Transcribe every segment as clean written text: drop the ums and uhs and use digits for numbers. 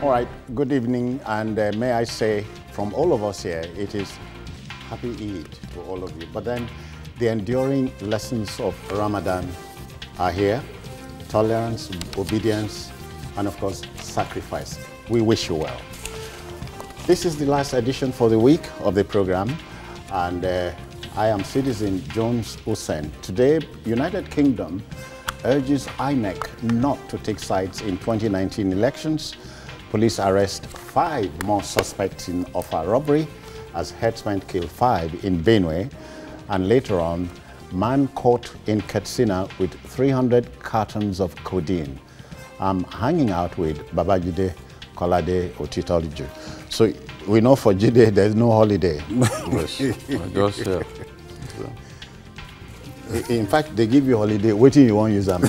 All right, good evening, and may I say from all of us here, it is happy Eid to all of you. But then the enduring lessons of Ramadan are here: tolerance, obedience, and of course, sacrifice. We wish you well. This is the last edition for the week of the program, and I am Citizen Jones Hussein. Today, United Kingdom urges INEC not to take sides in 2019 elections. Police arrest 5 more suspects in Offa robbery as herdsmen kill 5 in Benue. And later on, man caught in Katsina with 300 cartons of codeine. I'm hanging out with Babajide Kolade Otitoliju. So we know for Jide there's no holiday. In fact, they give you holiday, waiting you won't use them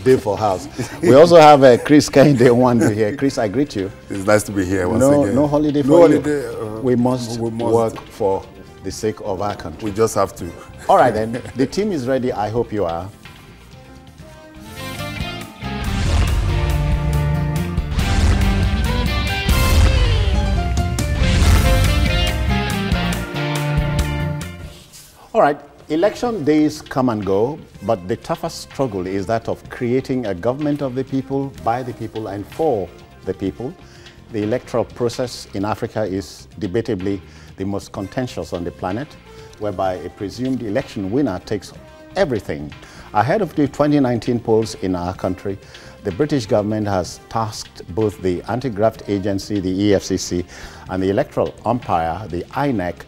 day for house. We also have Chris Kehinde one day here. Chris, I greet you. It's nice to be here once again. No holiday for you. We must work for the sake of our country. We just have to. All right then, the team is ready. I hope you are. All right, election days come and go, but the toughest struggle is that of creating a government of the people, by the people, and for the people. The electoral process in Africa is debatably the most contentious on the planet, whereby a presumed election winner takes everything. Ahead of the 2019 polls in our country, the British government has tasked both the anti-graft agency, the EFCC, and the electoral umpire, the INEC,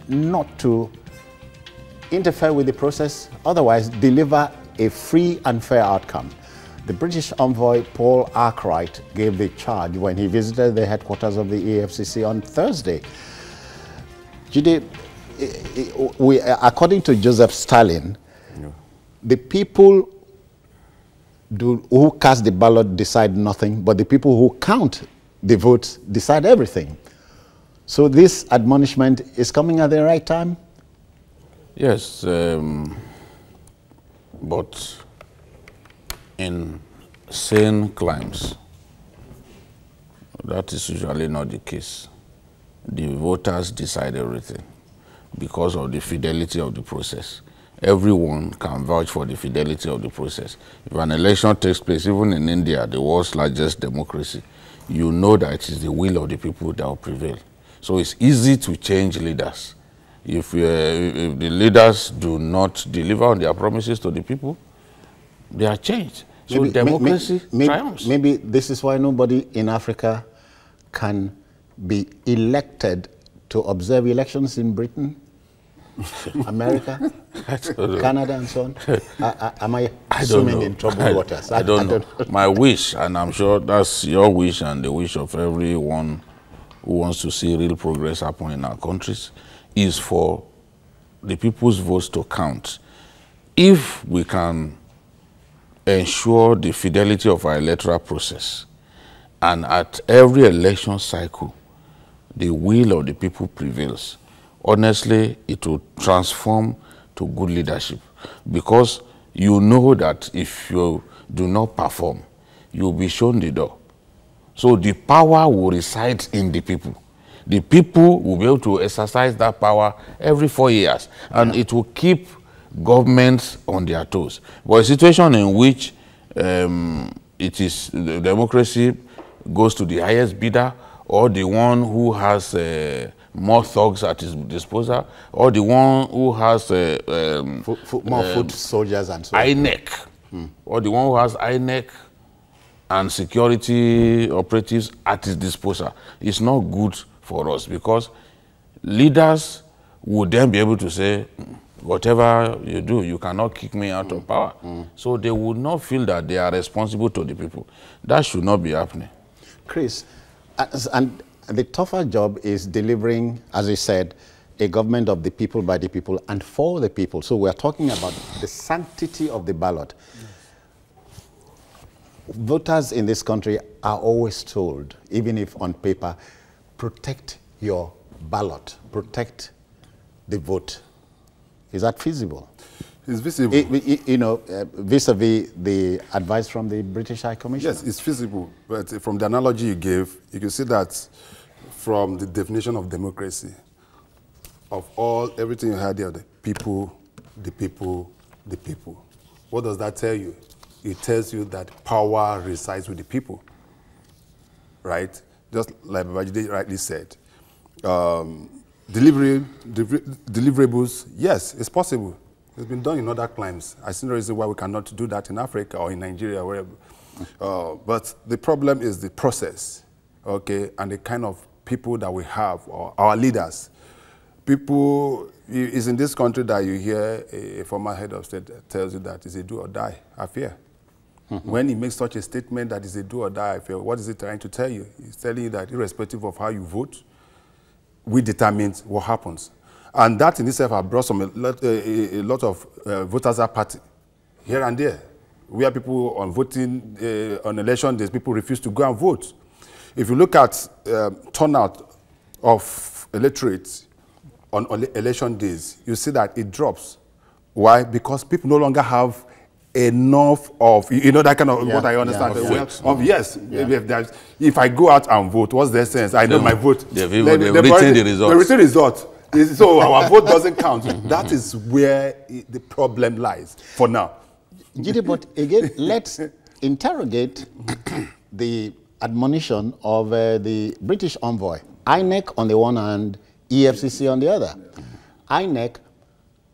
not to interfere with the process, otherwise deliver a free and fair outcome. The British envoy Paul Arkwright gave the charge when he visited the headquarters of the EFCC on Thursday. Jide, according to Joseph Stalin, the people who cast the ballot decide nothing, but the people who count the votes decide everything. So this admonishment is coming at the right time? Yes, but in sane climes, that is usually not the case. The voters decide everything because of the fidelity of the process. Everyone can vouch for the fidelity of the process. If an election takes place, even in India, the world's largest democracy, you know that it is the will of the people that will prevail. So it's easy to change leaders. If the leaders do not deliver on their promises to the people, they are changed. So democracy triumphs. Maybe this is why nobody in Africa can be elected to observe elections in Britain, America, Canada, and so on. Am I swimming in troubled waters? I don't know. My wish, and I'm sure that's your wish and the wish of everyone who wants to see real progress happen in our countries, is for the people's votes to count. If we can ensure the fidelity of our electoral process, and at every election cycle, the will of the people prevails, honestly, it will transform to good leadership. Because you know that if you do not perform, you'll be shown the door. So the power will reside in the people. The people will be able to exercise that power every 4 years, and it will keep governments on their toes. But a situation in which it is the democracy goes to the highest bidder, or the one who has more thugs at his disposal, or the one who has more foot soldiers and so on. INEC, or the one who has INEC and security operatives at his disposal, is not good for us, because leaders would then be able to say, whatever you do, you cannot kick me out of power. So they would not feel that they are responsible to the people. That should not be happening. Chris, and the tougher job is delivering, as you said, a government of the people, by the people, and for the people. So we're talking about the sanctity of the ballot. Voters in this country are always told, even if on paper, protect your ballot, protect the vote. Is that feasible? It's visible. You know, vis-a-vis the advice from the British High Commission. Yes, it's feasible. But from the analogy you gave, you can see that from the definition of democracy, of everything you had there, the people, the people, the people. What does that tell you? It tells you that power resides with the people, right? Just like Babajide rightly said. Deliverables, yes, it's possible. It's been done in other climes. I see no reason why we cannot do that in Africa or in Nigeria, wherever. But the problem is the process, okay, and the kind of people that we have, or our leaders. People, it's in this country that you hear a former head of state tells you that it's a do or die affair. When he makes such a statement that it's a do or die affair, what is he trying to tell you? He's telling you that irrespective of how you vote, we determine what happens. And that in itself has brought a lot of voters apathy here and there, where people on voting, on election days, people refuse to go and vote. If you look at turnout of electorates on election days, you see that it drops. Why? Because people no longer have enough of, you know, that kind of, what I understand. Yes, if I go out and vote, what's the sense? I know my vote. They've written the results. The written result. So our vote doesn't count. That is where the problem lies for now. Gide, but again, let's interrogate the admonition of the British envoy. INEC on the one hand, EFCC on the other. INEC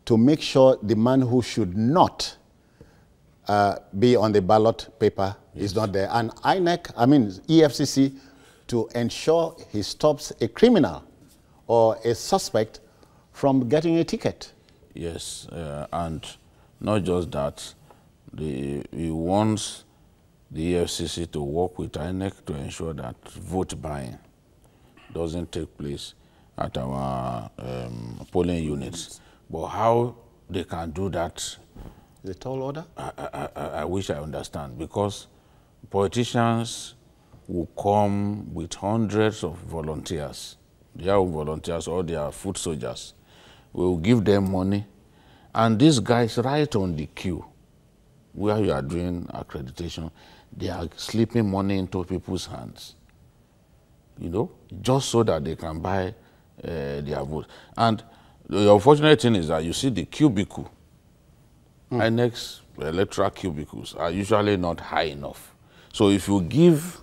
to make sure the man who should not be on the ballot paper is not there. And EFCC to ensure he stops a criminal or a suspect from getting a ticket. Yes, and not just that, he wants the EFCC to work with INEC to ensure that vote buying doesn't take place at our polling units. But how they can do that, the tall order? I wish I understand, because politicians will come with hundreds of volunteers, their own volunteers or their foot soldiers. We will give them money, and these guys right on the queue, where you are doing accreditation, they are slipping money into people's hands, you know, just so that they can buy their vote. And the unfortunate thing is that you see the cubicle, INEC's electoral cubicles are usually not high enough. So if you give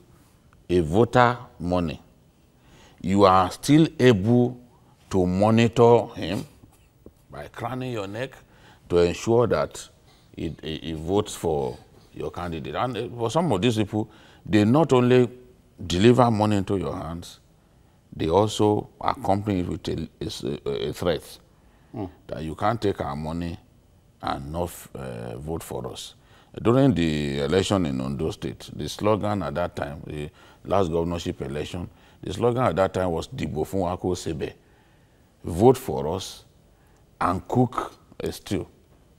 a voter money, you are still able to monitor him by craning your neck to ensure that he votes for your candidate. And for some of these people, they not only deliver money into your hands, they also accompany it with a threat that you can't take our money and not vote for us. During the election in Ondo State, the slogan at that time, the last governorship election, the slogan at that time was Dibo fun Ako Sebe. Vote for us and cook a stew.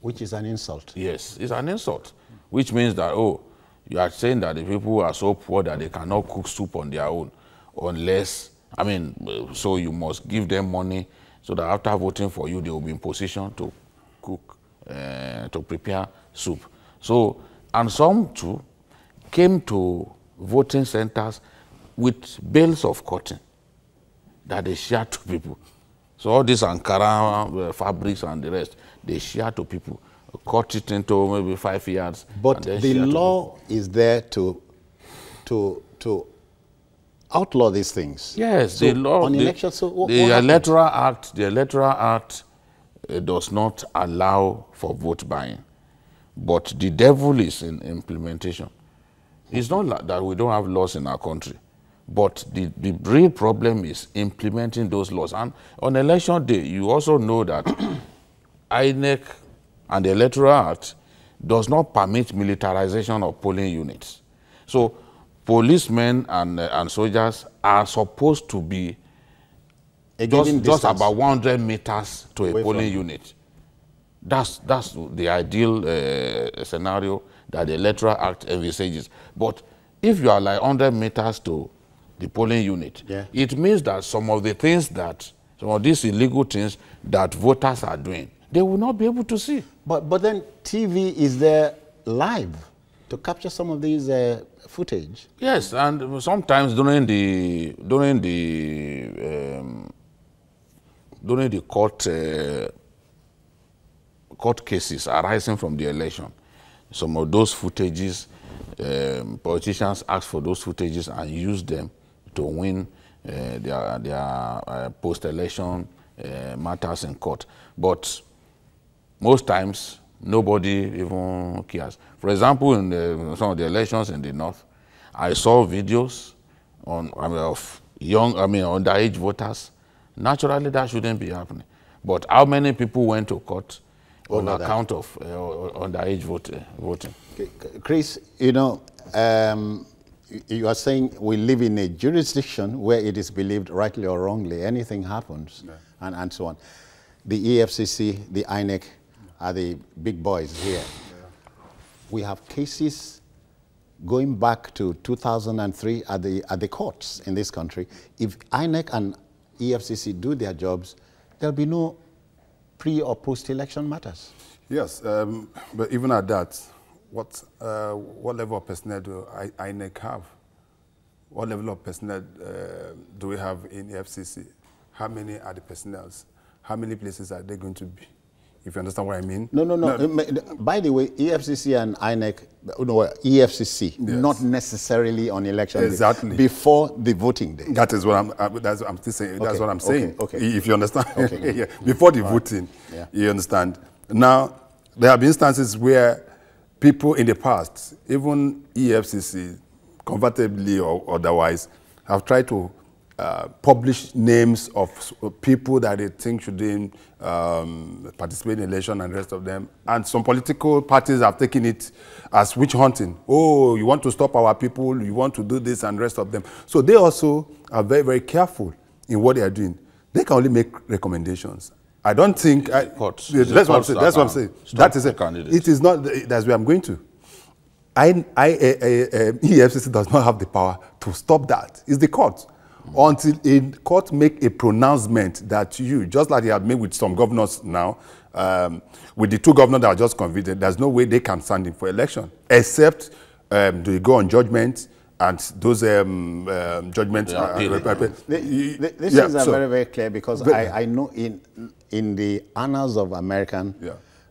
Which is an insult. Yes, it's an insult. Which means that, oh, you are saying that the people are so poor that they cannot cook soup on their own unless, so you must give them money so that after voting for you, they will be in position to cook, to prepare soup. So, and some too came to voting centers with bales of cotton that they share to people. So all these Ankara fabrics and the rest, they share to people, cut it into maybe 5 yards. But the law is there to outlaw these things. Yes, so the law. On election, so the Electoral Act does not allow for vote buying, but the devil is in implementation. It's not that we don't have laws in our country, but the real problem is implementing those laws. And on election day, you also know that INEC and the Electoral Act does not permit militarization of polling units. So policemen and soldiers are supposed to be just about 100 meters to a polling unit. That's the ideal scenario that the Electoral Act envisages. But if you are like 100 meters to the polling unit, it means that some of these illegal things that voters are doing, they will not be able to see. But then TV is there live to capture some of these footage. Yes, and sometimes during the court cases arising from the election, some of those footages, politicians ask for those footages and use them to win their post-election matters in court. But most times, nobody even cares. For example, in some of the elections in the North, I saw videos of underage voters. Naturally, that shouldn't be happening. But how many people went to court on account of underage voting? Chris, you know, you are saying we live in a jurisdiction where it is believed, rightly or wrongly, anything happens, and so on. The EFCC, the INEC are the big boys here. Yeah. We have cases going back to 2003 at the courts in this country. If INEC and EFCC do their jobs, there'll be no pre or post-election matters. Yes, but even at that, what level of personnel do INEC have? What level of personnel do we have in EFCC? How many are the personnel? How many places are they going to be? If you understand what I mean? No. By the way, EFCC and INEC, EFCC, yes, not necessarily on election day, before the voting day. That is what I'm still saying. Okay. That's what I'm saying. Okay. If you understand, yeah. Before the voting, yeah, you understand. Now, there have been instances where people in the past, even EFCC, comfortably or otherwise, have tried to publish names of people that they think shouldn't participate in election and the rest of them. And some political parties have taken it as witch hunting. Oh, you want to stop our people, you want to do this and the rest of them. So they also are very, very careful in what they are doing. They can only make recommendations. I don't think... That's what I'm saying. That's what I'm saying. That is it. It is not... That's where I'm going to. EFCC does not have the power to stop that. It's the court. Until a court make a pronouncement that you, just like they have made with some governors now, with the two governors that are just convicted, there's no way they can stand in for election, except they go on judgment, and those judgments are... This is very, very clear, because I know in the annals of American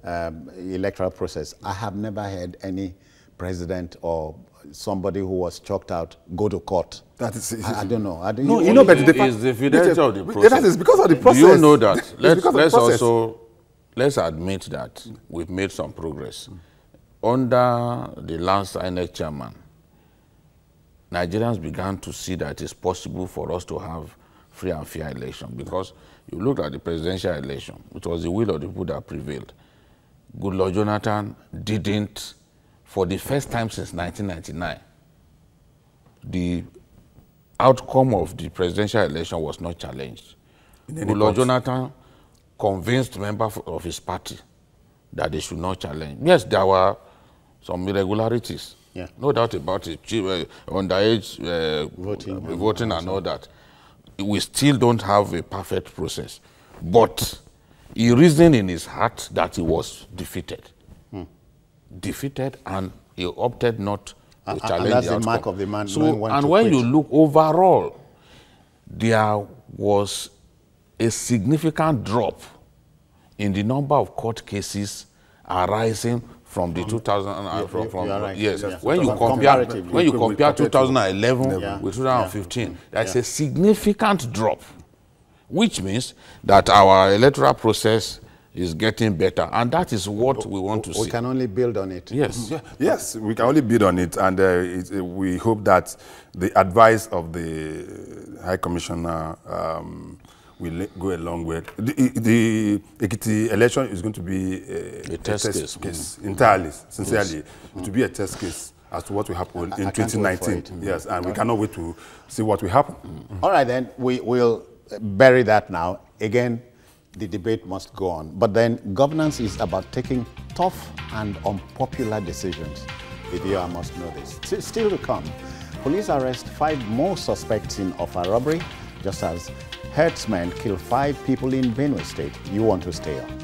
electoral process, I have never heard any president or somebody who was chalked out go to court. That is, I don't know. But the fidelity of the process. That is because of the process. Do you know that? Let's admit that we've made some progress. Under the last INEC chairman, Nigerians began to see that it's possible for us to have free and fair election, because you look at the presidential election, it was the will of the people that prevailed. Goodluck Jonathan didn't, for the first time since 1999, the outcome of the presidential election was not challenged. Goodluck Jonathan convinced members of his party that they should not challenge. Yes, there were some irregularities. Yeah. No doubt about it. Underage voting and all that. We still don't have a perfect process. But he reasoned in his heart that he was defeated. Defeated, and he opted not to challenge and that's the the mark of the man. So, and when you look overall, there was a significant drop in the number of court cases arising from the 2000. Yes. When you compare 2011 with 2015, there's a significant drop, which means that our electoral process is getting better, and that is what we want to see. We can only build on it. Yes. Yes, we can only build on it, and we hope that the advice of the High Commissioner will go a long way. The Ekiti election is going to be a test case entirely, sincerely. Yes. It will be a test case as to what will happen in 2019. Yes, and we cannot wait to see what will happen. All right, then, will bury that now. Again, the debate must go on. But then governance is about taking tough and unpopular decisions. The viewer must know this. Still to come, police arrest 5 more suspects in Offa robbery, just as herdsmen kill 5 people in Benue State. You want to stay on.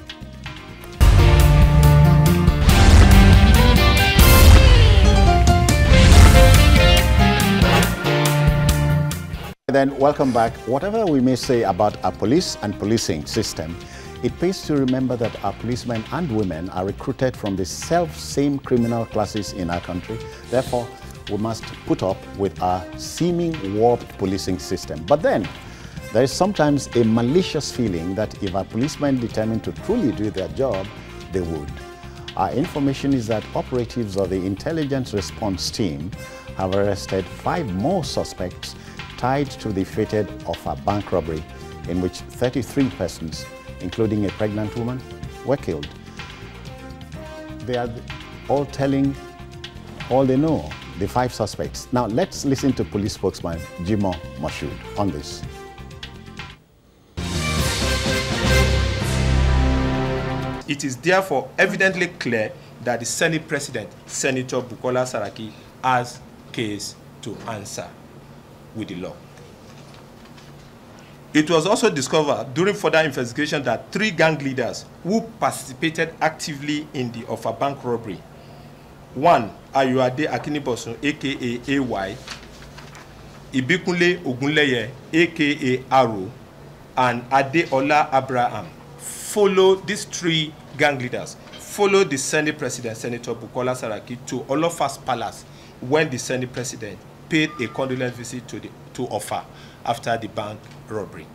then, welcome back. Whatever we may say about our police and policing system, it pays to remember that our policemen and women are recruited from the same criminal classes in our country. Therefore, we must put up with our seeming warped policing system. But then, there is sometimes a malicious feeling that if our policemen determined to truly do their job, they would. Our information is that operatives of the Intelligence Response Team have arrested 5 more suspects tied to the fated Offa bank robbery, in which 33 persons, including a pregnant woman, were killed. They are all telling all they know, the 5 suspects. Now let's listen to police spokesman Jimo Moshood on this. It is therefore evidently clear that the Senate President, Senator Bukola Saraki, has case to answer with the law. It was also discovered during further investigation that 3 gang leaders who participated actively in the Offa bank robbery, 1, Ayuade Akinibosun, aka AY, Ibikunle Ogunleye, aka Aro, and Adeola Abraham, these 3 gang leaders followed the Senate President, Senator Bukola Saraki, to Olofa's palace when the Senate President paid a condolence visit to Offa after the bank robbery.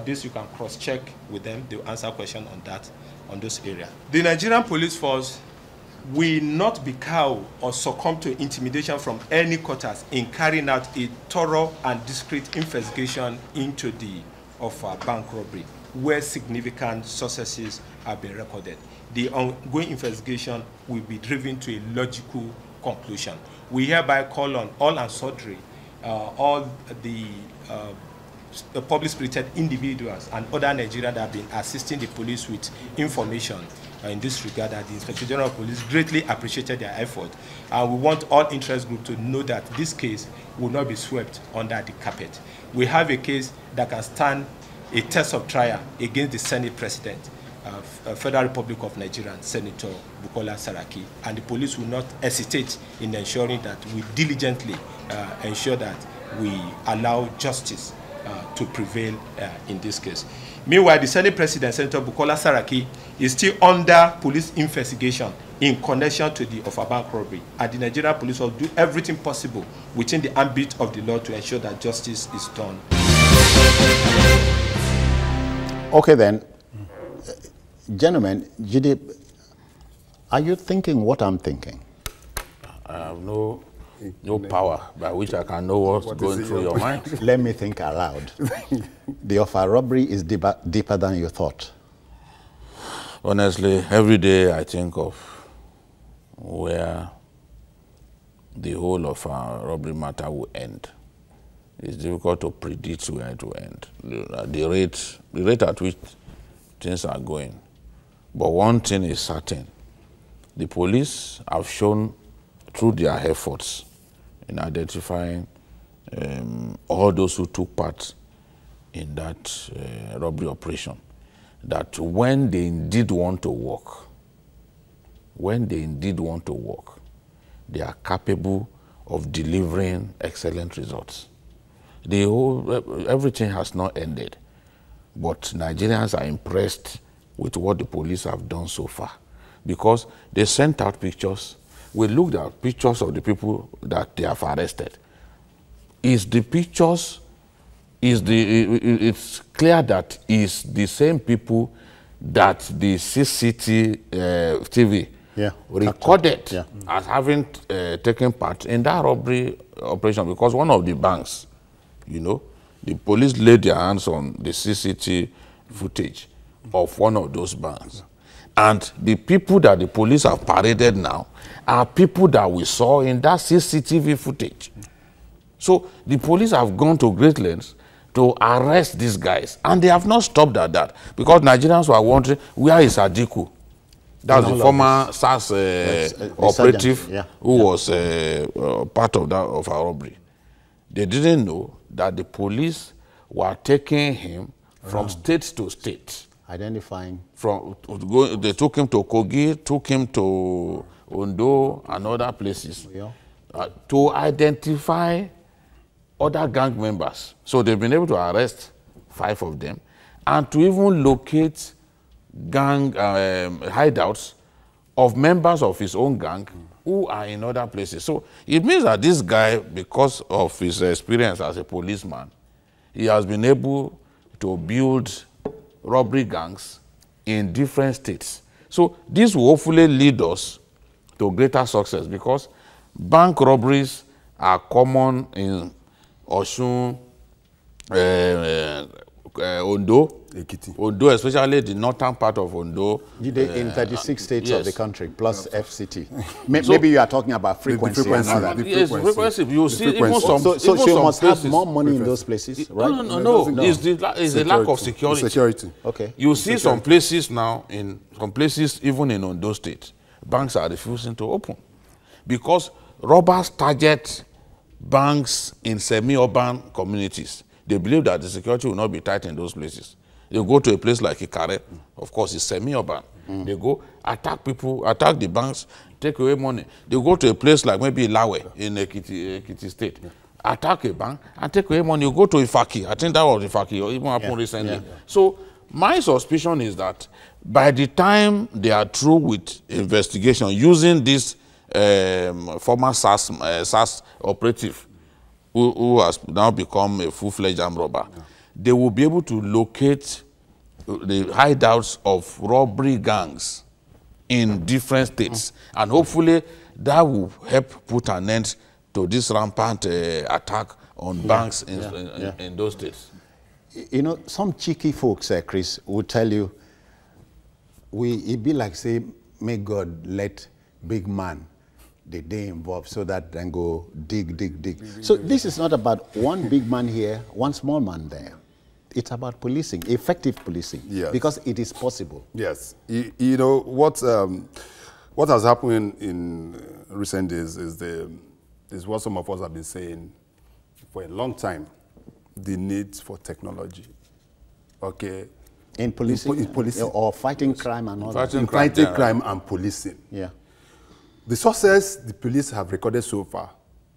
This you can cross-check with them. They'll answer questions on that, on those areas. The Nigerian police force will not be cowed or succumb to intimidation from any quarters in carrying out a thorough and discreet investigation into the Offa bank robbery, where significant successes have been recorded. The ongoing investigation will be driven to a logical conclusion. We hereby call on all and sundry, all the public-spirited individuals and other Nigerians that have been assisting the police with information in this regard, that the Inspector General of Police greatly appreciated their effort. And we want all interest groups to know that this case will not be swept under the carpet. We have a case that can stand a test of trial against the Senate President, Federal Republic of Nigeria, Senator Bukola Saraki, and the police will not hesitate in ensuring that we diligently ensure that we allow justice to prevail in this case. Meanwhile, the Senate President, Senator Bukola Saraki, is still under police investigation in connection to the Offa bank robbery, and the Nigerian police will do everything possible within the ambit of the law to ensure that justice is done. Okay then, gentlemen, Jide, are you thinking what I'm thinking? I have no power by which I can know what's going through your mind. Let me think aloud. The Offa robbery is deeper than you thought. Honestly, every day I think of where the whole of our robbery matter will end. It's difficult to predict where it will end, the rate at which things are going. But one thing is certain. The police have shown through their efforts in identifying all those who took part in that robbery operation, that when they indeed want to work, they are capable of delivering excellent results. Everything has not ended, but Nigerians are impressed with what the police have done so far, because they sent out pictures. We looked at pictures of the people that they have arrested. It's clear that it's the same people that the CCTV recorded as having taken part in that robbery operation, because one of the banks, you know, the police laid their hands on the CCTV footage of one of those banks. And the people that the police have paraded now are people that we saw in that CCTV footage. So the police have gone to great lengths to arrest these guys, and they have not stopped at that, because Nigerians were wondering, where is Adiku? That's the former SAS operative who was part of our robbery. They didn't know that the police were taking him from state to state. Identifying. They took him to Kogi, took him to Ondo and other places to identify other gang members. So they've been able to arrest 5 of them and to even locate gang hideouts of members of his own gang who are in other places. So it means that this guy, because of his experience as a policeman, he has been able to build robbery gangs in different states. So this will hopefully lead us to greater success, because bank robberies are common in Osun, Ondo, Ondo, especially the northern part of Ondo. In 36 states yes. of the country, plus FCT. Maybe you are talking about frequency. Yes, frequency. You see, even some. So you must have more money in those places, right? No. It's the lack of security. Okay. You see some places now, in some places, even in Ondo State, banks are refusing to open because robbers target banks in semi-urban communities. They believe that the security will not be tight in those places. They go to a place like Ikare, of course, it's semi-urban. They go attack people, attack the banks, take away money. They go to a place like maybe Lawe in Ekiti State, attack a bank and take away money. You go to Ifaki, I think that was Ifaki, or even happened recently. So my suspicion is that by the time they are through with investigation using this former SAS operative, who has now become a full-fledged armed robber, they will be able to locate the hideouts of robbery gangs in different states. And hopefully that will help put an end to this rampant attack on banks in those states. You know, some cheeky folks, Chris, will tell you, it be like, say, may God let big man the day involved so that then go dig. So this is not about one big man here, one small man there. It's about policing, effective policing, because it is possible. Yes. You know, what has happened in recent days is what some of us have been saying for a long time, the need for technology. Okay. In policing? In policing. Or fighting crime and all that. Fighting crime and policing. Yeah. The success the police have recorded so far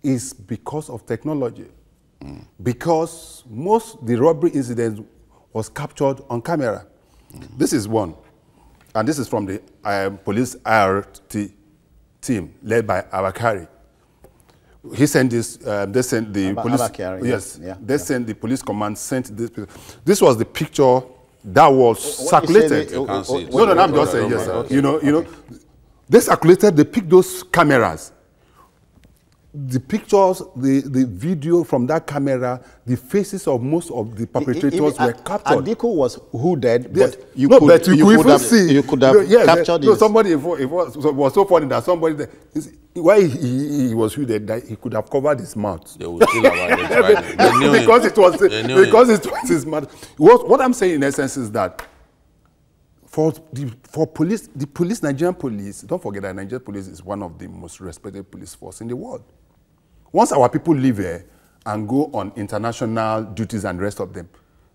is because of technology. Because the robbery incidents was captured on camera. This is one. And this is from the police IRT team led by Abakari. He sent this, they sent the police, Abakari, yes, they sent the police command, sent this. This was the picture that was circulated. You can't see it. No, I'm just saying, yes, sir. Okay. You know, they circulated, they picked those cameras. The pictures, the video from that camera, the faces of most of the perpetrators were captured. Adiko was hooded, yes. but you could have captured it. Somebody, it was so funny that somebody, why he was hooded, that he could have covered his mouth. They would kill about it. Because it was his mouth. What I'm saying in essence is that for police, Nigerian police, don't forget that Nigerian police is one of the most respected police force in the world. Once our people leave here and go on international duties and the rest of them,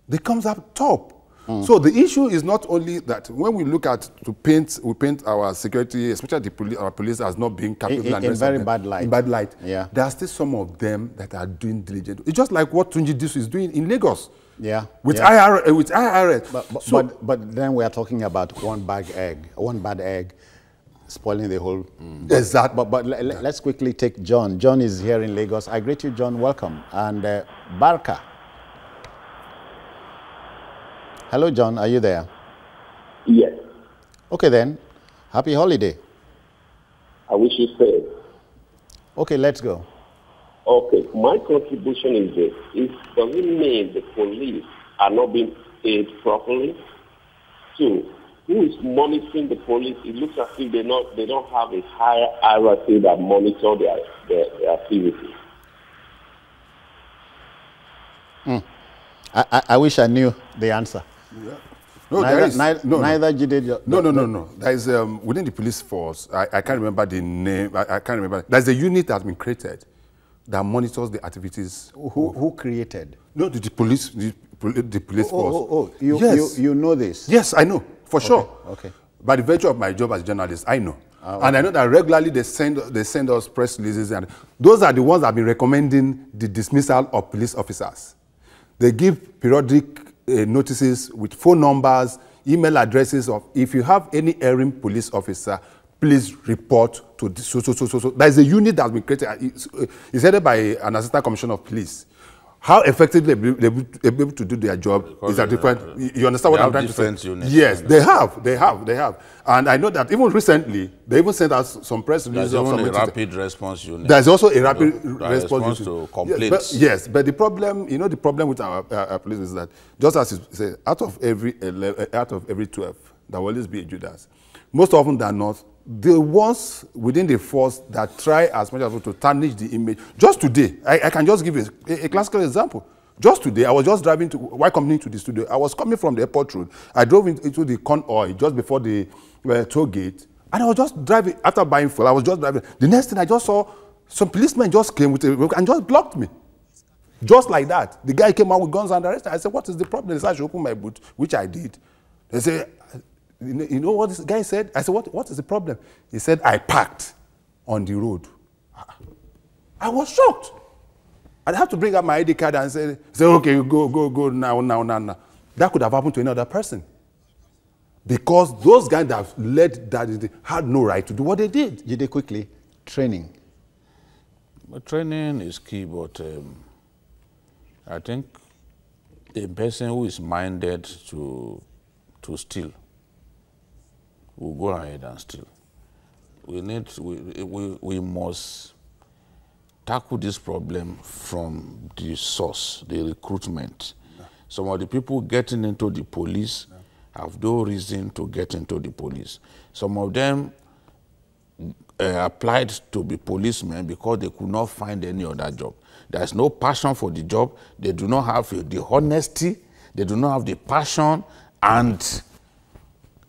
they comes up top. So the issue is not only that when we look at we paint our security, especially our police, as not being capable in very bad light. In bad light. Yeah. There are still some of them that are doing diligent. It's just like what Tunji Disu is doing in Lagos. Yeah. With IRS. But then we are talking about one bad egg spoiling the whole. Exactly. But let's quickly take John. John is here in Lagos. I greet you, John. Welcome. And Barka. Hello, John. Are you there? Yes. Okay, then. Happy holiday. I wish you said. Okay, let's go. Okay, my contribution is this. Does it mean the police are not being paid properly? 2, who is monitoring the police? It looks as if they don't have a higher hierarchy that monitor their activities. I wish I knew the answer. Yeah. No, neither did. No. There is within the police force. I can't remember the name. I can't remember. There's a unit that has been created that monitors the activities. Who created? No, the police. The police force. You know this? Yes, I know for sure. Okay. By the virtue of my job as a journalist, I know. And I know that regularly they send us press releases, and those are the ones that have been recommending the dismissal of police officers. They give periodic notices with phone numbers, email addresses of, if you have any erring police officer, please report to this. So. There's a unit that's been created. It's headed by an assistant commissioner of police. How effectively they're able to do their job is a different. You understand what I'm trying to say? Units, yes, they have. And I know that even recently, they even sent us some press releases. There's of even some a rapid response unit. There's also a rapid response to complaints. Yes, but the problem, the problem with our police is that, just as you say, out of every 12, there will always be a Judas. Most often than not, the ones within the force that try as much as possible to tarnish the image. Just today, I can just give a classical example. Just today, I was just driving while coming to the studio. I was coming from the airport road. I drove into the Con Oil just before the toll gate, and I was just driving. After buying fuel, I was just driving. The next thing I just saw, some policemen just came with and just blocked me. Just like that. The guy came out with guns and arrested. I said, "What is the problem?" They said, "I should open my boot," which I did. They said, "You know what this guy said?" I said, what is the problem? He said, "I parked on the road." I was shocked. I'd have to bring up my ID card and say, "Okay, go now. That could have happened to another person. Because those guys that have led that had no right to do what they did. You did quickly. Training. But training is key, but I think a person who is minded to steal will go ahead and steal. We must tackle this problem from the source, the recruitment. No. Some of the people getting into the police have no reason to get into the police. Some of them applied to be policemen because they could not find any other job. There's no passion for the job. They do not have the honesty. They do not have the passion and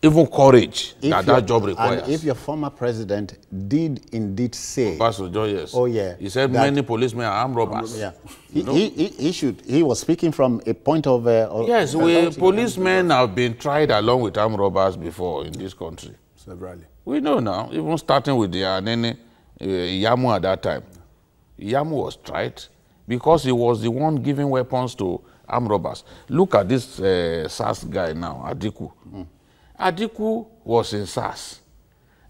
even courage that job requires. And if your former president did indeed say, Pastor Joe, yes. Oh yeah, he said many policemen are armed robbers. Yeah, he was speaking from a point of yes, policemen have been tried along with armed robbers before in this country. Severally. We know now, even starting with the Anene Yamu at that time. Yamu was tried because he was the one giving weapons to armed robbers. Look at this SAS guy now, Adiku. Adiku was in SAS.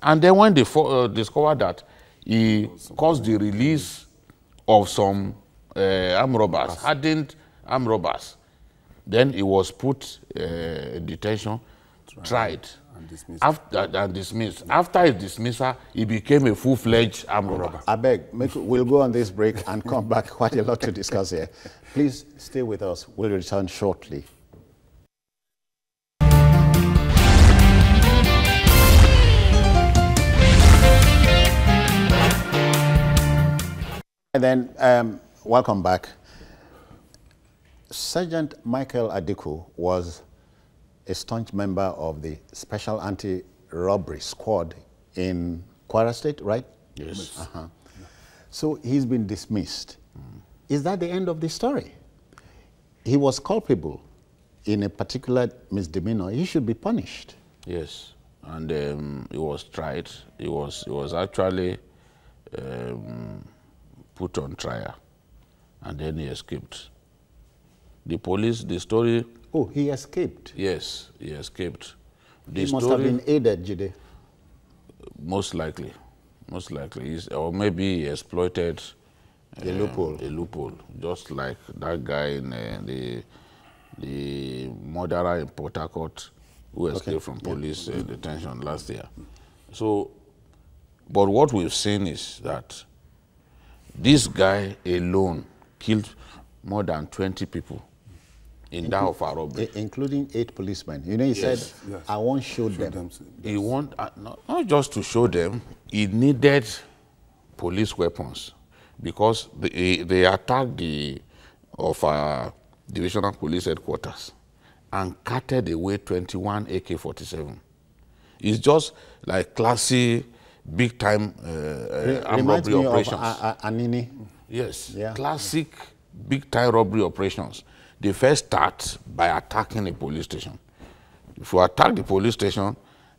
And then when they discovered that he caused the release of some armed robbers, hardened armed robbers, then he was put in detention, tried, and dismissed. After his dismissal, he became a full-fledged armed robber. I beg, we'll go on this break and come back. Quite a lot to discuss here. Please stay with us. We'll return shortly. And then, welcome back. Sergeant Michael Adiku was a staunch member of the Special Anti-Robbery Squad in Kwara State, right? Yes. Uh-huh. So he's been dismissed. Is that the end of the story? He was culpable in a particular misdemeanor. He should be punished. Yes, and he was tried. He was actually put on trial, and then he escaped. The police, the story... Oh, he escaped? Yes, he escaped. He must have been aided, Jide. Most likely. Most likely. Or maybe he exploited a loophole. A loophole, just like that guy in the murderer in Port Harcourt who escaped from police detention last year. So, but what we've seen is that this guy alone killed more than 20 people in that of our robbery. Including 8 policemen. You know, he said, I won't shoot them. He want not just to show them, he needed police weapons because they attacked the divisional police headquarters and carted away 21 AK-47. It's just like classy, big-time armed robbery operations. INEC. Yes, classic big-time robbery operations. They first start by attacking a police station. If you attack the police station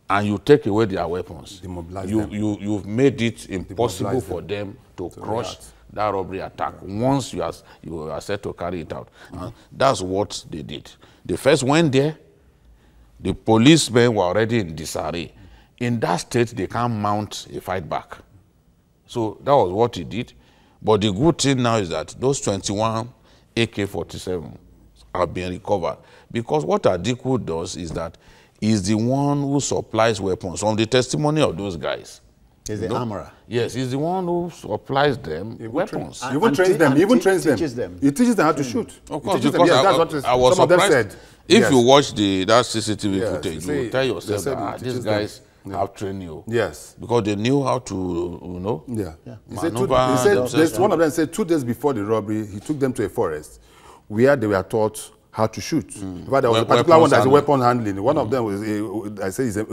and you take away their weapons, Demobilize you've made it impossible for them to crush react. that robbery attack once you are set to carry it out. And that's what they did. They first went there. The policemen were already in disarray. In that state, they can't mount a fight back. So that was what he did. But the good thing now is that those 21 AK-47 are being recovered. Because what Adiku does is that he's the one who supplies weapons. From the testimony of those guys. He's the armorer. Yes, he's the one who supplies them weapons. He even trains them. He even trains them. He teaches them how to shoot. Of course, he because yes, that's what I was some surprised. of them said. If you watch that CCTV Yes, footage, they you will tell yourself said that he these teaches guys them. have trained you. Yes. Because they knew how to, you know, He said, maneuver themselves. one of them said 2 days before the robbery, he took them to a forest where they were taught how to shoot. In fact, there was a particular one that's a weapon handling. One of them was, I say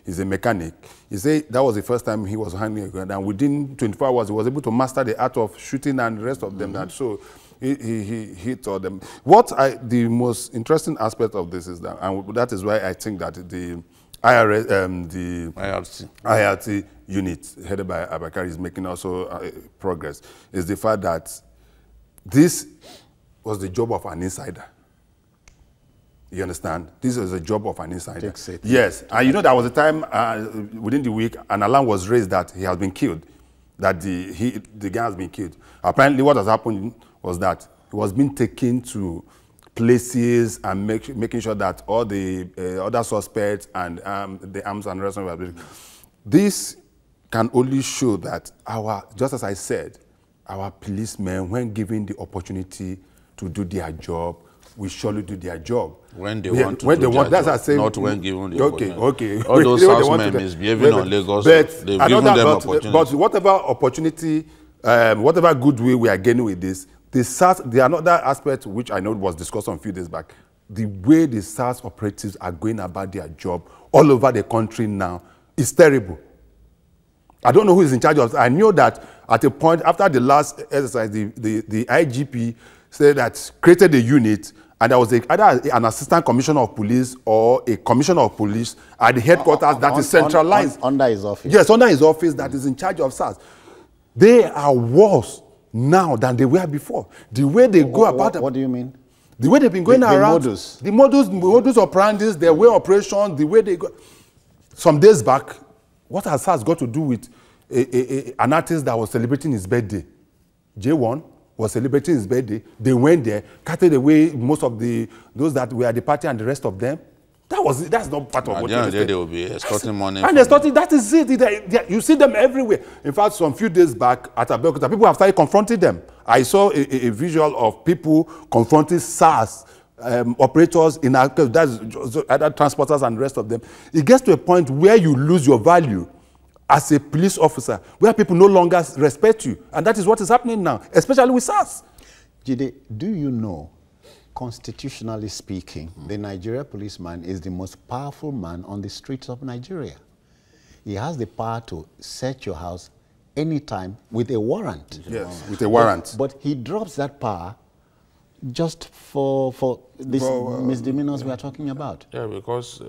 he's a mechanic. He said that was the first time he was handling a gun, and within 24 hours, he was able to master the art of shooting and the rest of them. That so he taught them. The most interesting aspect of this is that, and that is why I think that the IRS, the IRT unit headed by Abakari is making also progress, is the fact that this was the job of an insider. You understand? This is a job of an insider. Yes. And you know, there was a time within the week, an alarm was raised that he has been killed, that the guy has been killed. Apparently, what has happened was that he was being taken to places and making sure that all the other suspects and the arms and rest of it. This can only show that just as I said, our policemen, when given the opportunity to do their job, we surely do their job. When they want to do their job, not when given the opportunity. Okay. All those Southmen misbehaving on Lagos, they've given them opportunity. But whatever opportunity, whatever goodwill we are gaining with this, the another aspect which I know was discussed a few days back, the way the SARS operatives are going about their job all over the country now is terrible. I don't know who is in charge of it. I know that at a point after the last exercise, the IGP said that created a unit, and there was either an assistant commissioner of police or a commissioner of police at the headquarters that is centralized. Under his office. Yes, under his office that is in charge of SARS. They are worse now than they were before. The way they go about... What do you mean? The way they've been going around... The modus operandi, their way operation, the way they go... Some days back, what has SARS got to do with an artist that was celebrating his birthday? J1 was celebrating his birthday. They went there, carted away most of those that were at the party and the rest of them. That's not part of what they will be escorting money. And that is it. You see them everywhere. In fact, some few days back at Abeokuta, people have started confronting them. I saw a visual of people confronting SARS operators in that's other transporters and the rest of them. It gets to a point where you lose your value as a police officer, where people no longer respect you. And that is what is happening now, especially with SARS. Jide, do you know, constitutionally speaking, the Nigeria policeman is the most powerful man on the streets of Nigeria? He has the power to search your house anytime with a warrant. Yes, with a warrant. But he drops that power just for these misdemeanors we are talking about. Yeah, because...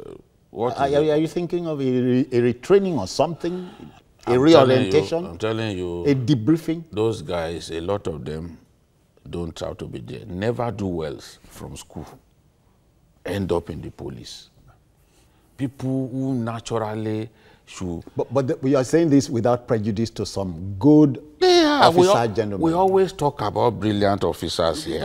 Are you thinking of a retraining or something? A reorientation? I'm telling you. A debriefing? Those guys, a lot of them don't have to be there. Never do well from school. End up in the police. People who naturally should... But we are saying this without prejudice to some good officer gentlemen. We always talk about brilliant officers here.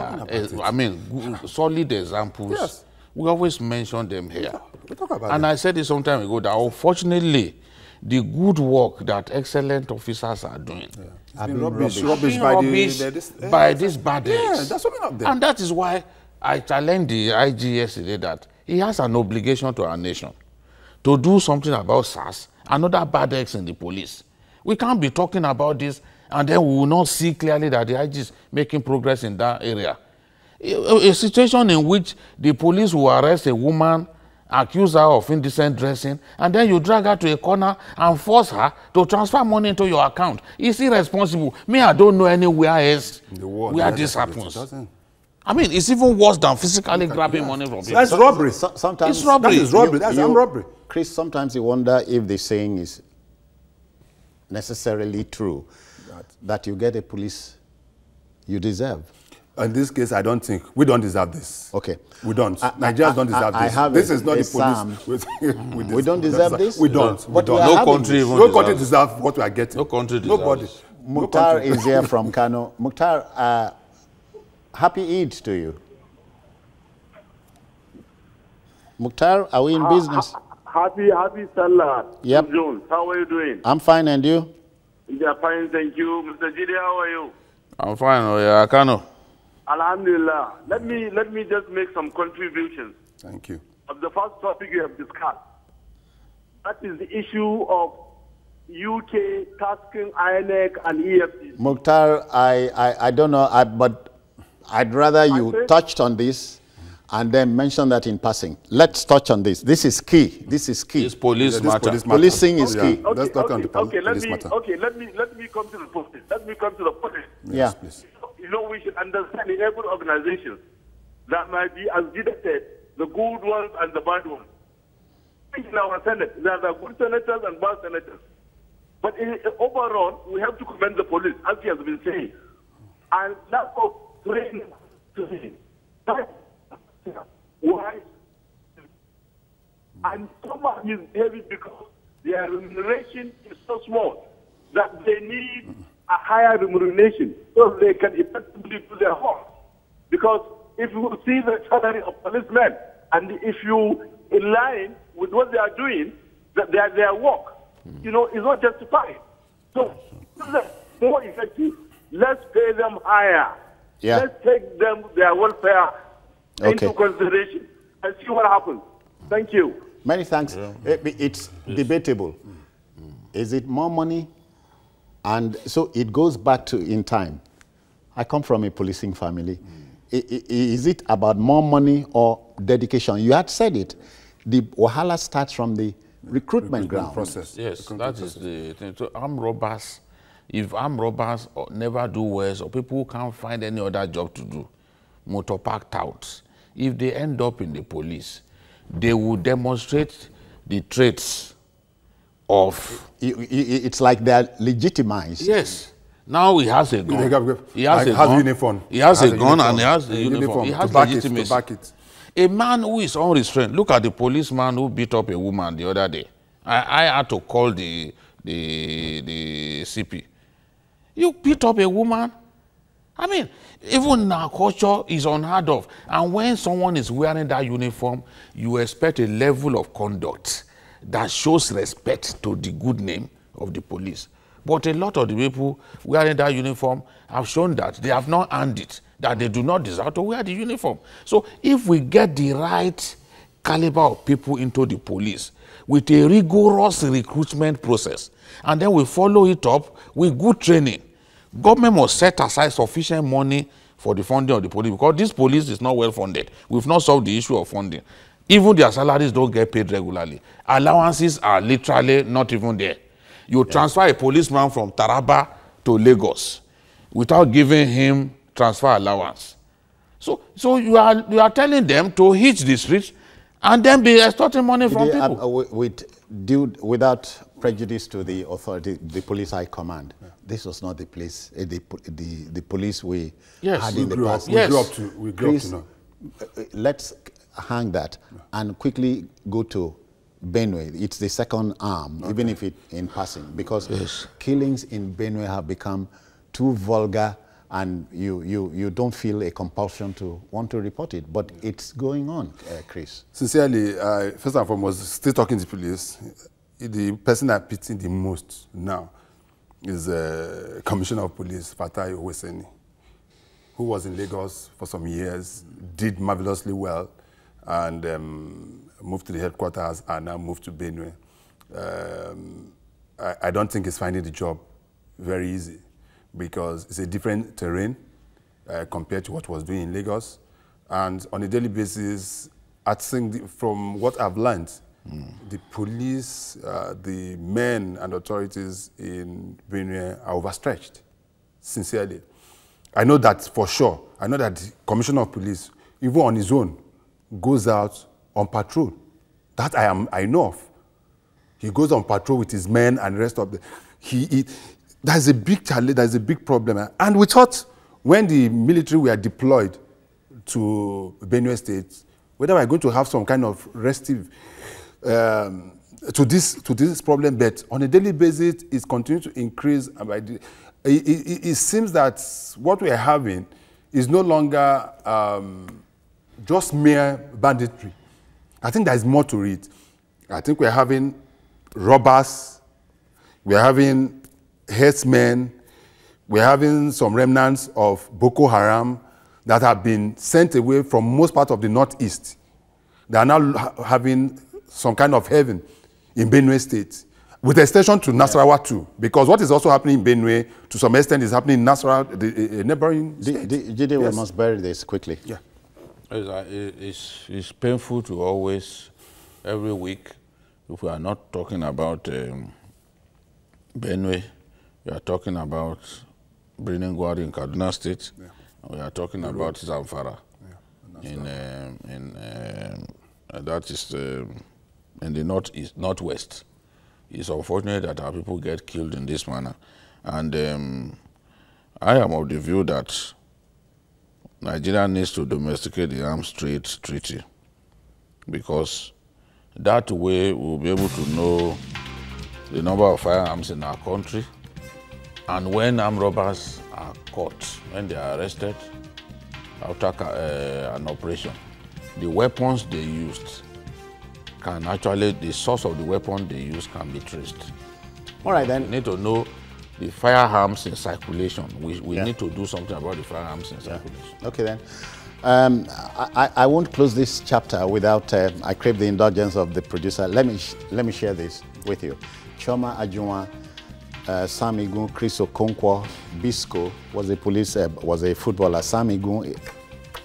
I mean, solid examples. Yes. We always mention them here. We talk about and them. I said it some time ago that unfortunately, the good work that excellent officers are doing It's been rubbish by these bad eggs. Yeah, that's what of them. And that is why I challenged the IG yesterday that he has an obligation to our nation to do something about SARS and other bad eggs in the police. We can't be talking about this and then we will not see clearly that the IG is making progress in that area. A situation in which the police will arrest a woman, accuse her of indecent dressing, and then you drag her to a corner and force her to transfer money into your account. Is irresponsible. Me, I don't know anywhere else where this happens. I mean, it's even worse than physically grabbing money from people. That's robbery. Sometimes It's robbery. That is robbery. That's armed robbery. Chris, sometimes you wonder if the saying is necessarily true, that you get a police you deserve. In this case, I don't think. We don't deserve this. Okay. We don't. Nigerians don't deserve this. This is not the police. We don't deserve this? We don't. But We we don't. are No having country this. even No country deserves. deserves what we are getting. No country deserves. Nobody. Mukhtar is here from Kano. Mukhtar, happy Eid to you. Mukhtar, are we in business? Happy Salah. Yep. Jones, how are you doing? I'm fine, and you? Yeah, fine, thank you. Mr. Jide, how are you? I'm fine. Oh, yeah, Kano. Alhamdulillah. Let me just make some contributions Thank you. of the first topic you have discussed. That is the issue of UK tasking INEC and EFCC. Mukhtar, I don't know, but I'd rather you touched on this and then mention that in passing. Let's touch on this. This is key. This is key. It's police This matter. police matter. Policing is key. Let's talk on the police matter. Let me come to the police. Let me come to the police. Yeah. Please. You know, we should understand in every organization that might be, as Jide said, the good ones and the bad ones. In our Senate, there are good senators and bad senators. But overall, we have to commend the police, as he has been saying. And lack of training. Why? And some of is heavy because their remuneration is so small that they need a higher remuneration so they can effectively do their work. Because if you see the salary of policemen and if you align with what they are doing, that their work, you know, is not justified. So, more effective. Let's pay them higher. Yeah. Let's take their welfare into consideration and see what happens. Thank you. Many thanks. It's debatable. Is it more money? And so it goes back to in time. I come from a policing family. Is it about more money or dedication? You had said it. The wahala starts from the recruitment ground process. Yes, that is the thing. So armed robbers, if armed robbers never do worse, or people who can't find any other job to do, motor parked out, if they end up in the police, they will demonstrate the traits of... It's like they're legitimized. Yes. Now he has a gun. He has a gun. Uniform. He has a gun and he has the uniform. He has legitimacy. To back it. A man who is unrestrained. Look at the policeman who beat up a woman the other day. I had to call the CP. You beat up a woman? I mean, even in our culture is unheard of. And when someone is wearing that uniform, you expect a level of conduct that shows respect to the good name of the police. But a lot of the people wearing that uniform have shown that they have not earned it, that they do not deserve to wear the uniform. So if we get the right caliber of people into the police with a rigorous recruitment process, and then we follow it up with good training, government must set aside sufficient money for the funding of the police, because this police is not well funded. We've not solved the issue of funding. Even their salaries don't get paid regularly. Allowances are literally not even there. You transfer a policeman from Taraba to Lagos without giving him transfer allowance. So you are telling them to hit the streets and then be extorting money from people. Without prejudice to the authority, the police high command, this was not the place, the police we had in the past. We grew up to know. Let's hang that and quickly go to Benue. It's the second arm, even if it in passing, because killings in Benue have become too vulgar, and you don't feel a compulsion to want to report it, but it's going on, Chris. Sincerely, first and foremost, still talking to police, the person I pity the most now is Commissioner of Police, Fatai Oweseni, who was in Lagos for some years, did marvelously well, and moved to the headquarters and now moved to Benue. I don't think he's finding the job very easy because it's a different terrain compared to what was doing in Lagos. And on a daily basis, I think from what I've learned, the police, the men and authorities in Benue are overstretched, sincerely. I know that for sure. I know that the Commissioner of Police, even on his own, goes out on patrol. That I know of. He goes on patrol with his men and the rest of the... There's a big challenge, there's a big problem. And we thought when the military were deployed to Benue State, whether we're going to have some kind of restive to this problem, but on a daily basis, it's continuing to increase. It seems that what we are having is no longer just mere banditry. I think there's more to it. I think we're having robbers, we're having herdsmen, we're having some remnants of Boko Haram that have been sent away from most part of the Northeast. They are now having some kind of heaven in Benue State, with extension to Nasarawa too, because what is also happening in Benue, to some extent, is happening in Nasarawa, the neighboring state. Jide, we must bury this quickly. Yeah. It's painful to always, every week, if we are not talking about Benue, we are talking about Gwari in Kaduna State, we are talking about Zamfara that is in the northwest. It's unfortunate that our people get killed in this manner. And I am of the view that Nigeria needs to domesticate the Arms Trade Treaty, because that way we'll be able to know the number of firearms in our country, and when armed robbers are caught, when they are arrested after an operation, the weapons they used can actually, the source of the weapon they used can be traced. All right, then. We need to know the firearms in circulation. We need to do something about the firearms in circulation. Okay, then. I won't close this chapter without, I crave the indulgence of the producer. Let me share this with you. Choma Ajunwa, Samigun, Chris Okonkwo, Bisco was a footballer. Samigun,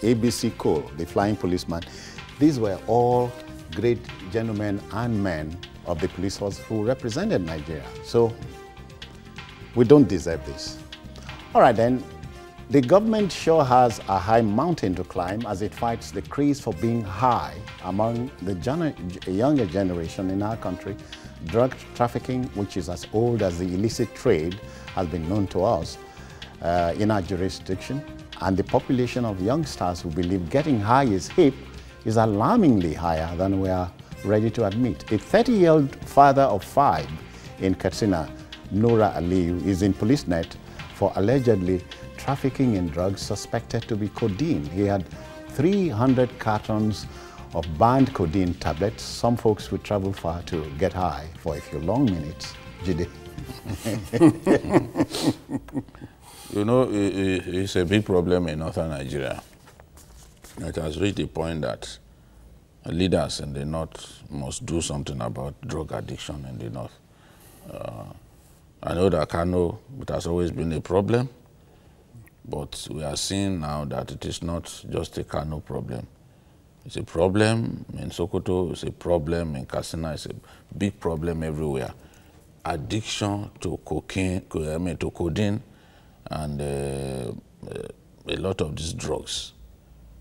ABC Cole, the flying policeman. These were all great gentlemen and men of the police force who represented Nigeria. So we don't deserve this. All right, then. The government sure has a high mountain to climb as it fights the craze for being high among the younger generation in our country. Drug trafficking, which is as old as the illicit trade, has been known to us in our jurisdiction. And the population of youngsters who believe getting high is hip is alarmingly higher than we are ready to admit. A 30-year-old father of 5 in Katsina, Noura Aliyu, is in police net for allegedly trafficking in drugs suspected to be codeine. He had 300 cartons of banned codeine tablets. Some folks would travel far to get high for a few long minutes. Jide. You know, it's a big problem in northern Nigeria. It has reached the point that leaders in the north must do something about drug addiction in the north. I know that Kano, it has always been a problem, but we are seeing now that it is not just a Kano problem. It's a problem in Sokoto, it's a problem in Katsina, it's a big problem everywhere. Addiction to cocaine, to codeine, and a lot of these drugs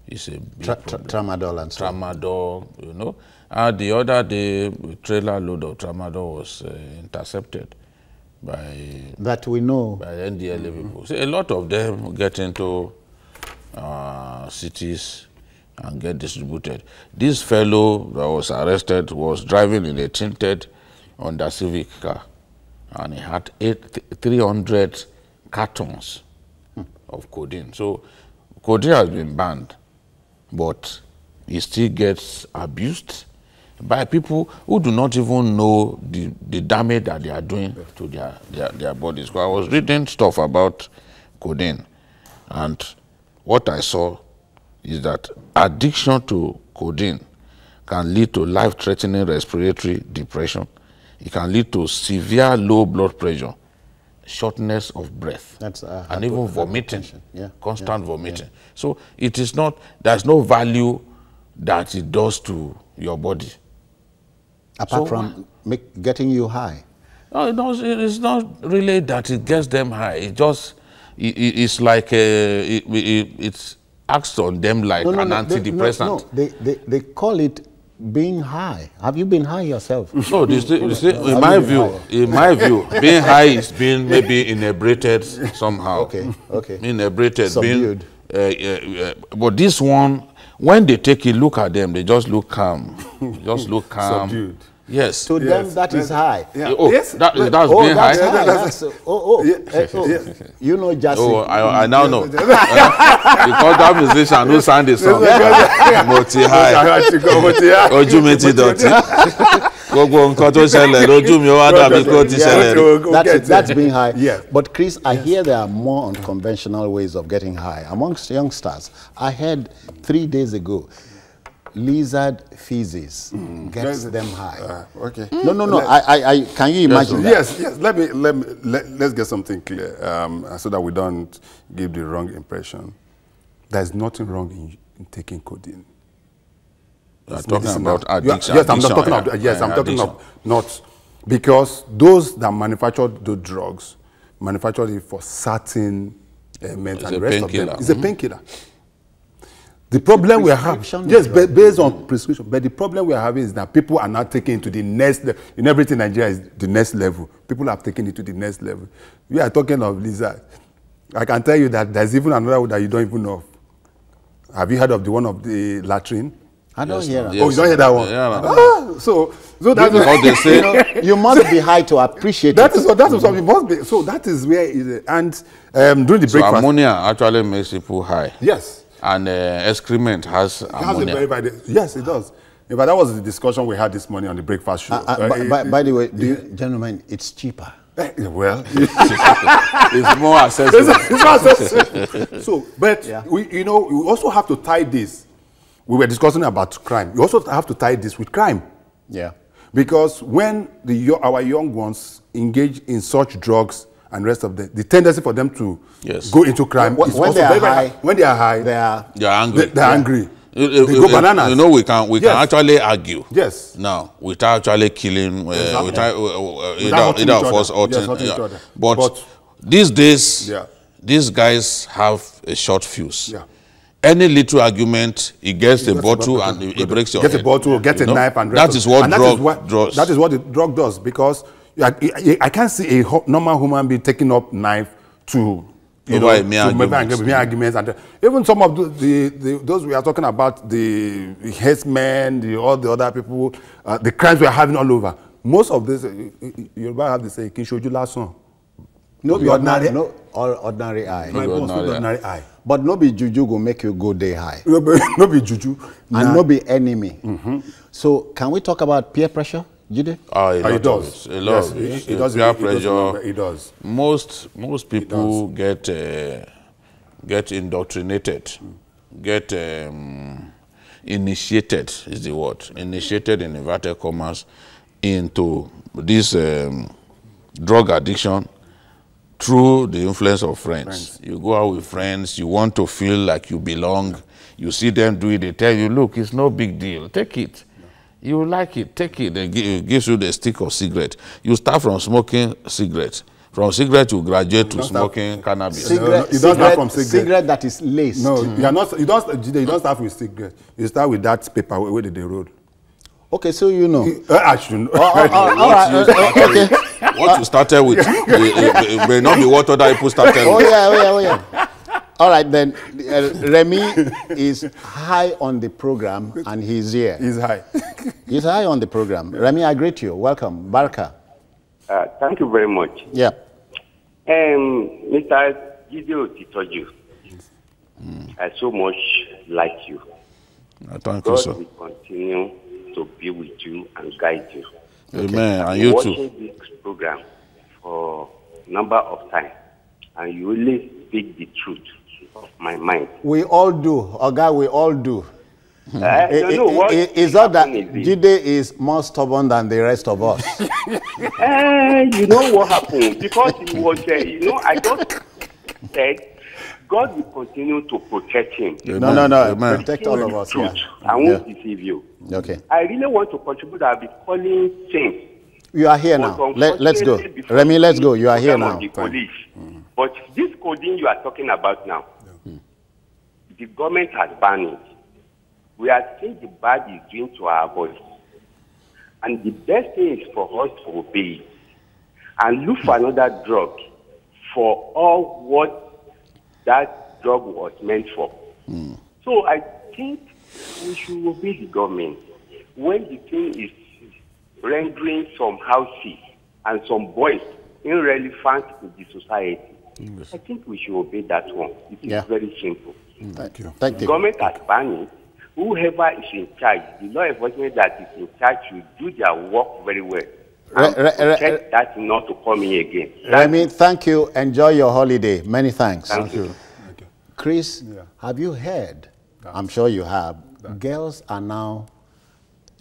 is a big problem. Tramadol and so on. Tramadol, you know. And the other day, a trailer load of tramadol was intercepted by that we know by NDLA people. So a lot of them get into cities and get distributed. This fellow that was arrested was driving in a tinted Honda Civic car, and he had 300 cartons of codeine. So codeine has been banned, but it still gets abused by people who do not even know the damage that they are doing to their bodies. So I was reading stuff about codeine, and what I saw is that addiction to codeine can lead to life-threatening respiratory depression. It can lead to severe low blood pressure, shortness of breath, and even vomiting, constant vomiting. So it is not, there's no value that it does to your body. Apart from getting you high? No, it's not really that it gets them high. It just it's like it's acts on them like an antidepressant. They call it being high. Have you been high yourself? No, in my view, being high is being maybe inebriated somehow. Okay. Inebriated, subdued. But this one, when they take a look at them, they just look calm. Just look calm. Subdued. Yes. To them, that is high. Yeah. Oh, yes. that's being That's high. high. You know, Jassy. Oh, I now know. Because that musician who sang the song, Moti High, Ojumeti Doti. That's being high. Yeah. But Chris, I hear there are more unconventional ways of getting high amongst youngsters. I heard 3 days ago, lizard feces gets them high. Okay. No. I can you imagine that? Yes. Let's get something clear, so that we don't give the wrong impression. There's nothing wrong in taking codeine. You're talking about addiction. Yes, I'm not talking about. Yes, I'm talking about not because those that manufacture the drugs manufacture it for certain ailments, and the rest of them is a painkiller. The problem we have, yes, based on prescription, but the problem we are having is that people are not taking it to the next level. In everything in Nigeria is the next level. People have taken it to the next level. We are talking of lizard. I can tell you that there's even another one that you don't even know. Have you heard of the one of the latrine? I don't hear that. Oh, you don't hear that one? Yeah. So that's what they say. You must be high to appreciate that it. is what it must be. So that is where it is. And during the breakfast. Ammonia actually makes people high. Yes. And excrement has ammonia. Yes, it does. In fact, that was the discussion we had this morning on the breakfast show. By the way, gentlemen, it's cheaper. Well, it's more accessible. It's more accessible. So, but we also have to tie this. We were discussing about crime. You also have to tie this with crime. Yeah. Because when our young ones engage in such drugs and rest of the tendency for them to go into crime is when also when they are high, they are angry. They're angry. They go bananas. You know, we can actually argue. Yes. Now, without actually killing, without either of us or But these days, these guys have a short fuse. Yeah. Any little argument, he gets a bottle and he breaks your head. Get a bottle, get a knife, and that is what drugs. That is what the drug does, because I can't see a normal human being taking up knife to arguments. And even some of those we are talking about, the headsmen, all the other people, the crimes we are having all over. Most of this, you have to say, Kinshoju Lason. No ordinary eye. Ordinary eye. But no be juju go make you go day high. No be juju. And no be enemy. So can we talk about peer pressure, Jide? It does. A lot. It does. Peer pressure. It does. Most people get indoctrinated, get initiated is the word. Initiated in inverted commas into this drug addiction through the influence of friends. You go out with friends, you want to feel like you belong, you see them do it, they tell you, look, it's no big deal, take it. You like it, take it. They gives you the stick of cigarette. You start from smoking cigarette. From cigarette, you graduate to smoking cannabis. You don't start from cigarette that is laced. No, you are not. You don't start with cigarette. You start with that paper where they roll. Okay, so you know. I should know. Okay. What you started with may not be what other people started with. Oh yeah. All right, then. Remy is high on the program, and he's here. He's high. He's high on the program. Remy, I greet you. Welcome. Baraka. Thank you very much. Yeah. Mr. Gideon Titoju, I so much like you. Thank you, sir. God will continue to be with you and guide you. Amen. And you too. Watching this program for a number of times, and you really speak the truth of my mind. We all do. Oga, we all do. It's not that Jide is more stubborn than the rest of us. You know what happened? Because he was, I just said, God will continue to protect him. No. Protect all of us. I won't deceive you. Okay. I really want to contribute. I'll be calling things. You are here now. Let's go. Remy, let's go. You are here now. The police. But this coding you are talking about now, the government has banned it. We are seeing the bad is doing to our bodies. And the best thing is for us to obey it and look for another drug for all what that drug was meant for. So I think we should obey the government. When the thing is rendering some houses and some boys irrelevant to the society, I think we should obey that one. It is very simple. Thank you. The government has banned it. Whoever is in charge, the law enforcement that is in charge should do their work very well. Check that not to come in again. Remy, thank you. Enjoy your holiday. Many thanks. Thank you. Chris, have you heard? I'm sure you have. Girls are now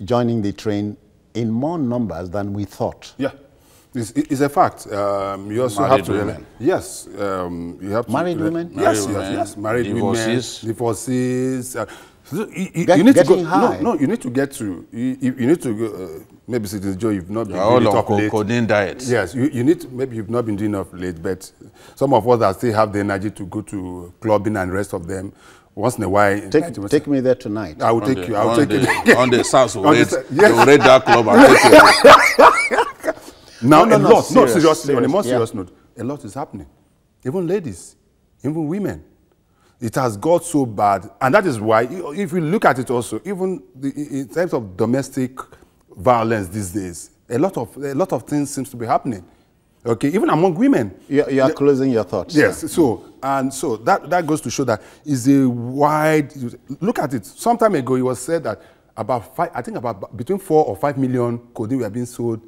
joining the train in more numbers than we thought. Yeah. It's a fact. You also Married have to... women. Yes. You have to... Married women? Yes. Married Divorces. women. Divorces. Getting you need to go, high. No, you need to get to... You need to go... maybe Citizen Joe, you've not been all doing it on of late. codeine diets. Yes, you need to, maybe you've not been doing it of late, but some of us that still have the energy to go to clubbing and the rest of them, once in a while... Take me there tonight. I will take you. I will take you. On the south, we'll Yes. raid that club and take you. Now, No, a lot, no, seriously, on a more serious, serious note, a lot is happening. Even ladies, even women. It has got so bad. And that is why, if you look at it also, even in terms of domestic violence these days, a lot of things seems to be happening. Okay, even among women. You are closing your thoughts. Yes, sir. so that goes to show that is a wide, look at it. Some time ago, it was said that about between 4 or 5 million codeine were being sold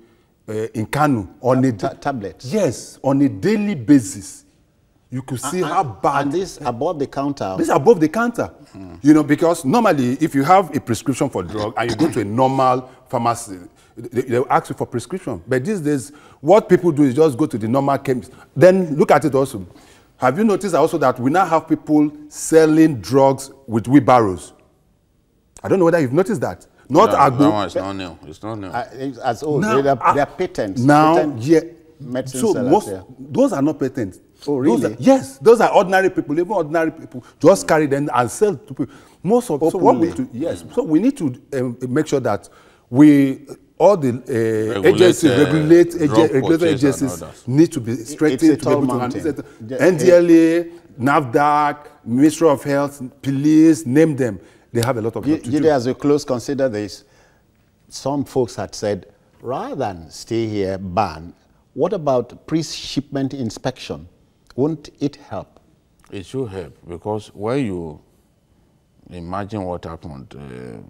in Kanu on tablets. Yes, on a daily basis. You could see how bad. And this above the counter. This is above the counter. You know, because normally if you have a prescription for drug and you go to a normal pharmacy, they'll ask you for prescription. But these days, what people do is just go to the normal chemist. Then look at it also. Have you noticed also that we now have people selling drugs with wheelbarrows? I don't know whether you've noticed that. Not Agbo. That one is not new. It's not new. As old. Now, They're patents. Now, Medicine so sellers, those are not patents. Oh, really? Those are ordinary people. Even ordinary people just carry them and sell to people. Most of so what we do, So we need to make sure that all the regulatory agencies need to be strengthened to be able to handle it. NDLA, NAFDAC, Ministry of Health, police, name them. They have a lot of work to do. As we close, consider this. Some folks had said, rather than stay here, ban, what about pre-shipment inspection? Won't it help? It should help because when you imagine what happened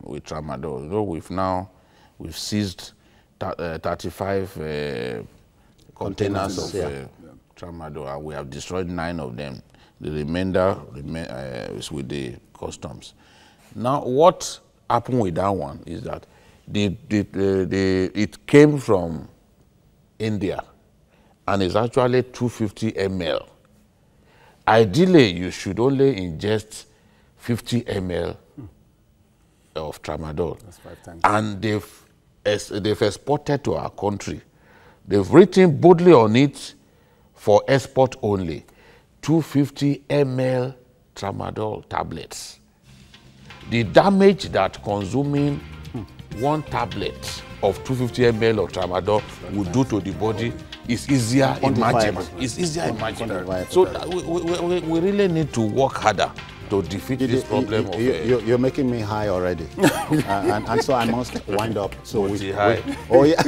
with tramadol, you know, we've seized 35 containers of tramadol and we have destroyed 9 of them. The remainder is with the customs. Now, what happened with that one is that it came from India and it's actually 250 ml. Ideally, you should only ingest 50 ml of tramadol. That's 5 times. And they've exported to our country. They've written boldly on it for export only, 250 ml tramadol tablets. The damage that consuming 1 tablet of 250 ml of tramadol would do to the body is easier imaginable. It's easier imaginable. So we really need to work harder to defeat this problem. You're making me high already. and so I must wind up. So we high. Oh, yeah.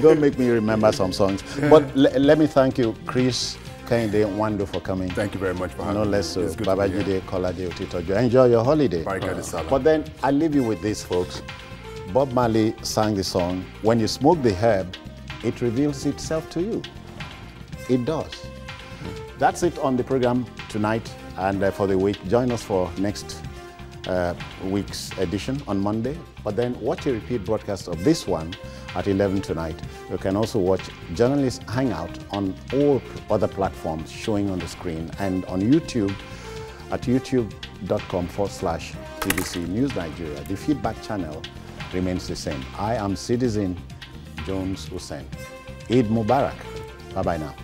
Don't make me remember some songs. But let me thank you, Chris Kehinde Wando, for coming. Thank you very much for having me. No less so. Babajide Kolade Otitojo. Enjoy your holiday. But then I leave you with this, folks. Bob Marley sang the song, "When you smoke the herb, it reveals itself to you." It does. That's it on the program tonight and for the week. Join us for next week's edition on Monday. But then watch a repeat broadcast of this one at 11 tonight. You can also watch Journalist Hangout on all other platforms showing on the screen and on YouTube at YouTube youtube.com/TVC News Nigeria. The feedback channel remains the same. I am Citizen Jones Hussein. Eid Mubarak. Bye-bye now.